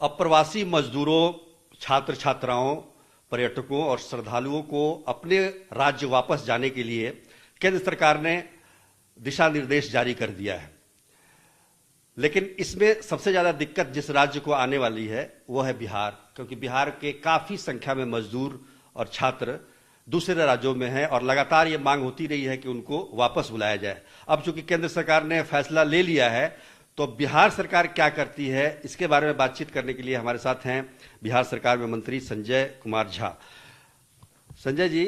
अप्रवासी मजदूरों, छात्र छात्राओं, पर्यटकों और श्रद्धालुओं को अपने राज्य वापस जाने के लिए केंद्र सरकार ने दिशा निर्देश जारी कर दिया है। लेकिन इसमें सबसे ज्यादा दिक्कत जिस राज्य को आने वाली है वो है बिहार, क्योंकि बिहार के काफी संख्या में मजदूर और छात्र दूसरे राज्यों में हैं और लगातार ये मांग होती रही है कि उनको वापस बुलाया जाए। अब चूंकि केंद्र सरकार ने फैसला ले लिया है, तो बिहार सरकार क्या करती है, इसके बारे में बातचीत करने के लिए हमारे साथ हैं बिहार सरकार में मंत्री संजय कुमार झा। संजय जी,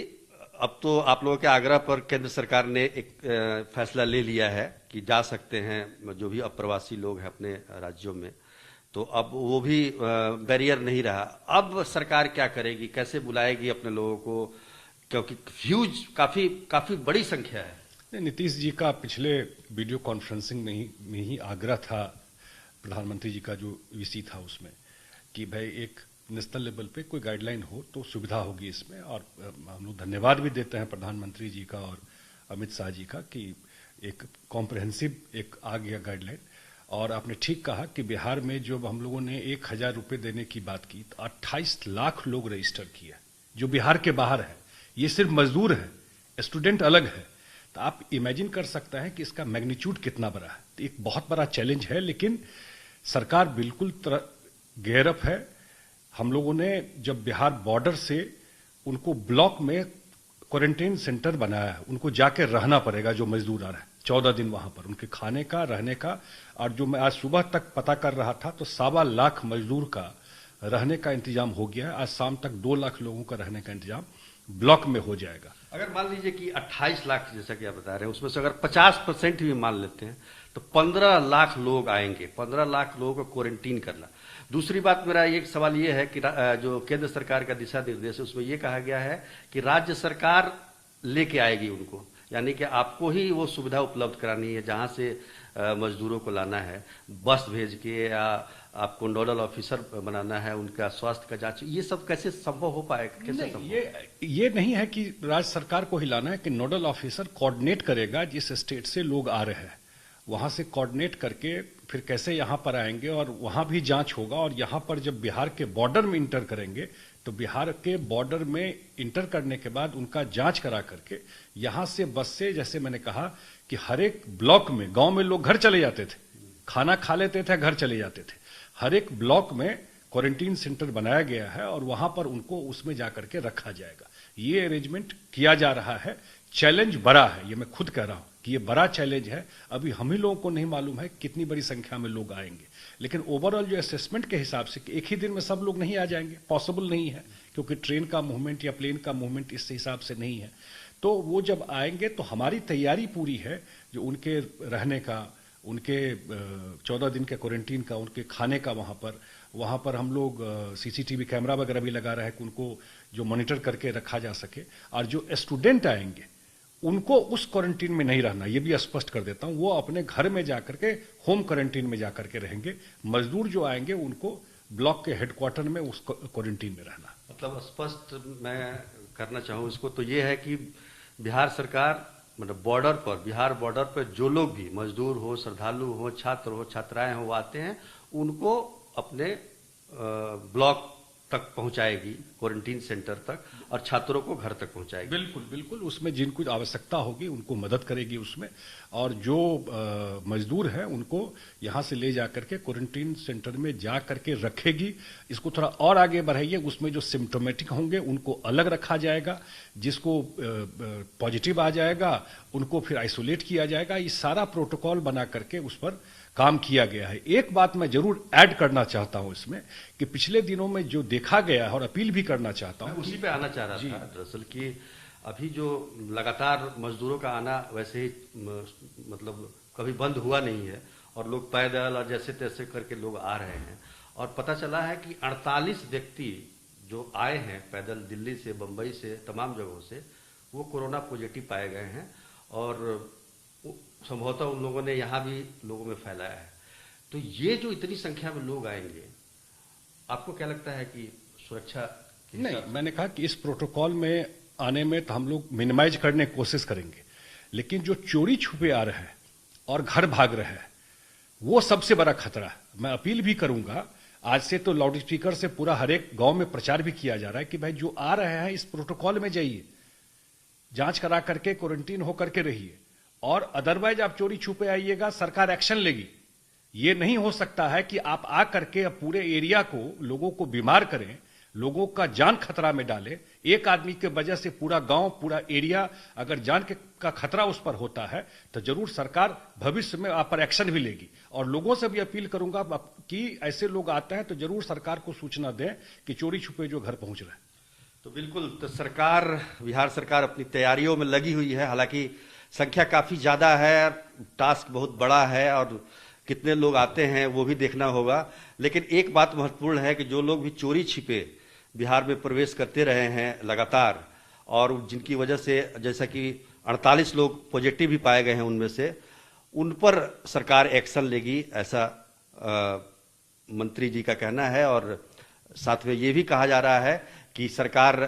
अब तो आप लोगों के आग्रह पर केंद्र सरकार ने एक फैसला ले लिया है कि जा सकते हैं जो भी अप्रवासी लोग हैं अपने राज्यों में, तो अब वो भी बैरियर नहीं रहा। अब सरकार क्या करेगी, कैसे बुलाएगी अपने लोगों को, क्योंकि ह्यूज काफी बड़ी संख्या है। नीतीश जी का पिछले वीडियो कॉन्फ्रेंसिंग में ही आग्रह था, प्रधानमंत्री जी का जो वीसी था उसमें, कि भाई एक नेशनल लेवल पे कोई गाइडलाइन हो तो सुविधा होगी इसमें। और हम लोग धन्यवाद भी देते हैं प्रधानमंत्री जी का और अमित शाह जी का कि एक कॉम्प्रहेंसिव एक आ गया गाइडलाइन। और आपने ठीक कहा कि बिहार में जब हम लोगों ने 1,000 रुपये देने की बात की तो 28 लाख लोग रजिस्टर किए जो बिहार के बाहर है। ये सिर्फ मजदूर है, स्टूडेंट अलग है। तो आप इमेजिन कर सकते हैं कि इसका मैग्नीट्यूड कितना बड़ा है। तो एक बहुत बड़ा चैलेंज है, लेकिन सरकार बिल्कुल गेयरअप है। हम लोगों ने जब बिहार बॉर्डर से उनको ब्लॉक में क्वारंटाइन सेंटर बनाया है, उनको जाके रहना पड़ेगा जो मजदूर आ रहा है 14 दिन वहां पर, उनके खाने का, रहने का। और जो मैं आज सुबह तक पता कर रहा था तो 1.25 लाख मजदूर का रहने का इंतजाम हो गया है। आज शाम तक 2 लाख लोगों का रहने का इंतजाम ब्लॉक में हो जाएगा। अगर मान लीजिए कि 28 लाख जैसा कि आप बता रहे हैं, उसमें से अगर 50% भी मान लेते हैं तो 15 लाख लोग आएंगे। 15 लाख लोगों को क्वारंटीन करना। दूसरी बात, मेरा एक सवाल ये है कि जो केंद्र सरकार का दिशा निर्देश है उसमें यह कहा गया है कि राज्य सरकार लेके आएगी उनको, यानी कि आपको ही वो सुविधा उपलब्ध करानी है जहां से मजदूरों को लाना है, बस भेज के, या आपको नोडल ऑफिसर बनाना है, उनका स्वास्थ्य का जांच। ये सब कैसे संभव हो पाएगा, कैसे संभव? ये नहीं है कि राज्य सरकार को ही लाना है, कि नोडल ऑफिसर कोऑर्डिनेट करेगा जिस स्टेट से लोग आ रहे हैं, वहां से कोऑर्डिनेट करके फिर कैसे यहां पर आएंगे और वहां भी जांच होगा। और यहां पर जब बिहार के बॉर्डर में इंटर करेंगे तो बिहार के बॉर्डर में इंटर करने के बाद उनका जांच करा करके यहां से बस से, जैसे मैंने कहा कि हर एक ब्लॉक में, गांव में लोग घर चले जाते थे, खाना खा लेते थे, घर चले जाते थे। हर एक ब्लॉक में क्वारंटीन सेंटर बनाया गया है और वहां पर उनको उसमें जाकर के रखा जाएगा। ये अरेंजमेंट किया जा रहा है। चैलेंज बड़ा है, ये मैं खुद कह रहा हूं कि ये बड़ा चैलेंज है। अभी हम ही लोगों को नहीं मालूम है कितनी बड़ी संख्या में लोग आएंगे, लेकिन ओवरऑल जो असेसमेंट के हिसाब से कि एक ही दिन में सब लोग नहीं आ जाएंगे, पॉसिबल नहीं है, क्योंकि ट्रेन का मूवमेंट या प्लेन का मूवमेंट इस हिसाब से नहीं है। तो वो जब आएंगे तो हमारी तैयारी पूरी है, जो उनके रहने का, उनके 14 दिन के क्वारंटीन का, उनके खाने का, वहां पर हम लोग सीसीटीवी कैमरा वगैरह भी लगा रहे हैं कि उनको जो मॉनिटर करके रखा जा सके। और जो स्टूडेंट आएंगे उनको उस क्वारंटीन में नहीं रहना, ये भी स्पष्ट कर देता हूं, वो अपने घर में जाकर के होम क्वारंटीन में जाकर के रहेंगे। मजदूर जो आएंगे उनको ब्लॉक के हेडक्वार्टर में उस क्वारंटीन में रहना। मतलब स्पष्ट मैं करना चाहूं इसको, तो ये है कि बिहार सरकार, मतलब बॉर्डर पर, बिहार बॉर्डर पर जो लोग भी मजदूर हो, श्रद्धालु हो, छात्र हो, छात्राएं हो, आते हैं, उनको अपने ब्लॉक तक पहुंचाएगी, क्वारंटीन सेंटर तक, और छात्रों को घर तक पहुंचाएगी। बिल्कुल बिल्कुल, उसमें जिनको आवश्यकता होगी उनको मदद करेगी उसमें। और जो मजदूर हैं उनको यहां से ले जाकर के क्वारंटीन सेंटर में जा करके रखेगी। इसको थोड़ा और आगे बढ़ाइए, उसमें जो सिम्टोमेटिक होंगे उनको अलग रखा जाएगा, जिसको पॉजिटिव आ जाएगा उनको फिर आइसोलेट किया जाएगा। ये सारा प्रोटोकॉल बना करके उस पर काम किया गया है। एक बात मैं जरूर ऐड करना चाहता हूं इसमें, कि पिछले दिनों में जो देखा गया है, और अपील भी करना चाहता हूं, उसी पे आना चाह रहा था दरअसल, कि अभी जो लगातार मजदूरों का आना वैसे ही मतलब कभी बंद हुआ नहीं है, और लोग पैदल और जैसे तैसे करके लोग आ रहे हैं। और पता चला है कि 48 व्यक्ति जो आए हैं पैदल दिल्ली से, बंबई से, तमाम जगहों से, वो कोरोना पॉजिटिव पाए गए हैं, और संभवतः उन लोगों ने यहां भी लोगों में फैलाया है। तो ये जो इतनी संख्या में लोग आएंगे, आपको क्या लगता है कि सुरक्षा? नहीं, मैंने कहा कि इस प्रोटोकॉल में आने में तो हम लोग मिनिमाइज करने की कोशिश करेंगे, लेकिन जो चोरी छुपे आ रहे हैं और घर भाग रहे हैं, वो सबसे बड़ा खतरा है। मैं अपील भी करूंगा, आज से तो लाउड स्पीकर से पूरा हर एक गांव में प्रचार भी किया जा रहा है कि भाई जो आ रहे हैं इस प्रोटोकॉल में जाइए, जांच करा करके क्वारंटीन होकर के रहिए, और अदरवाइज आप चोरी छुपे आइएगा, सरकार एक्शन लेगी। ये नहीं हो सकता है कि आप आ करके अब पूरे एरिया को, लोगों को बीमार करें, लोगों का जान खतरा में डाले। एक आदमी के वजह से पूरा गांव, पूरा एरिया, अगर जान का खतरा उस पर होता है तो जरूर सरकार भविष्य में आप पर एक्शन भी लेगी। और लोगों से भी अपील करूंगा कि ऐसे लोग आते हैं तो जरूर सरकार को सूचना दें कि चोरी छुपे जो घर पहुंच रहे हैं। तो बिल्कुल, तो सरकार, बिहार सरकार अपनी तैयारियों में लगी हुई है। हालांकि संख्या काफी ज्यादा है, टास्क बहुत बड़ा है और कितने लोग आते हैं वो भी देखना होगा। लेकिन एक बात महत्वपूर्ण है कि जो लोग भी चोरी छिपे बिहार में प्रवेश करते रहे हैं लगातार, और जिनकी वजह से जैसा कि 48 लोग पॉजिटिव भी पाए गए हैं उनमें से, उन पर सरकार एक्शन लेगी, ऐसा मंत्री जी का कहना है। और साथ में ये भी कहा जा रहा है कि सरकार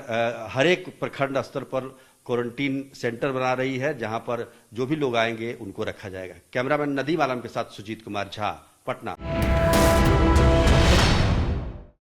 हर एक प्रखंड स्तर पर क्वारंटीन सेंटर बना रही है, जहां पर जो भी लोग आएंगे उनको रखा जाएगा। कैमरामैन नदीम आलम के साथ सुजीत कुमार झा, पटना।